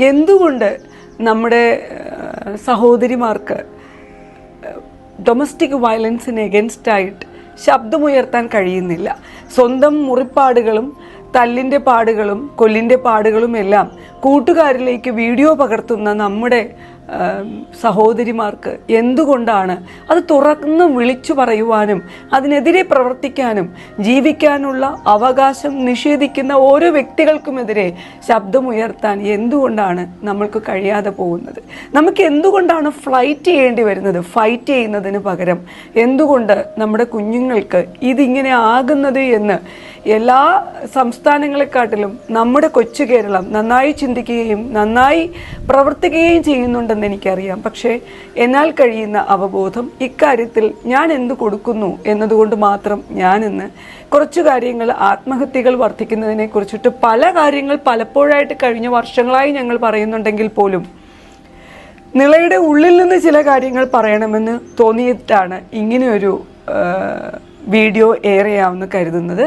എന്തുകൊണ്ട് നമ്മുടെ സഹോദരിമാർക്ക് ഡൊമസ്റ്റിക് വയലൻസിന് എഗൻസ്റ്റായിട്ട് ശബ്ദമുയർത്താൻ കഴിയുന്നില്ല? സ്വന്തം മുറിപ്പാടുകളും തല്ലിൻ്റെ പാടുകളും കൊല്ലിൻ്റെ പാടുകളും എല്ലാം കൂട്ടുകാരിലേക്ക് വീഡിയോ പകർത്തുന്ന നമ്മുടെ സഹോദരിമാർക്ക് എന്തുകൊണ്ടാണ് അത് തുറന്ന് വിളിച്ചു പറയുവാനും അതിനെതിരെ പ്രവർത്തിക്കാനും ജീവിക്കാനുള്ള അവകാശം നിഷേധിക്കുന്ന ഓരോ വ്യക്തികൾക്കുമെതിരെ ശബ്ദമുയർത്താൻ എന്തുകൊണ്ടാണ് നമ്മൾക്ക് കഴിയാതെ പോകുന്നത്? നമുക്ക് എന്തുകൊണ്ടാണ് ഫൈറ്റ് ചെയ്യുന്നതിന് പകരം എന്തുകൊണ്ട് നമ്മുടെ കുഞ്ഞുങ്ങൾക്ക് ഇതിങ്ങനെ ആകുന്നത് എന്ന് എല്ലാ സംസ്ഥാനങ്ങളെക്കാട്ടിലും നമ്മുടെ കൊച്ചു കേരളം നന്നായി ചിന്തിക്കുകയും നന്നായി പ്രവർത്തിക്കുകയും ചെയ്യുന്നുണ്ടെന്ന് എനിക്കറിയാം. പക്ഷേ എന്നാൽ കഴിയുന്ന അവബോധം ഇക്കാര്യത്തിൽ ഞാൻ എന്ത് കൊടുക്കുന്നു എന്നതുകൊണ്ട് മാത്രം ഞാനിന്ന് കുറച്ചു കാര്യങ്ങൾ, ആത്മഹത്യകൾ വർദ്ധിക്കുന്നതിനെ കുറിച്ചിട്ട് പല കാര്യങ്ങൾ പലപ്പോഴായിട്ട് കഴിഞ്ഞ വർഷങ്ങളായി ഞങ്ങൾ പറയുന്നുണ്ടെങ്കിൽ പോലും നിളയുടെ ഉള്ളിൽ നിന്ന് ചില കാര്യങ്ങൾ പറയണമെന്ന് തോന്നിയിട്ടാണ് ഇങ്ങനെയൊരു വീഡിയോ എയർ ചെയ്യാമെന്ന് കരുതുന്നത്.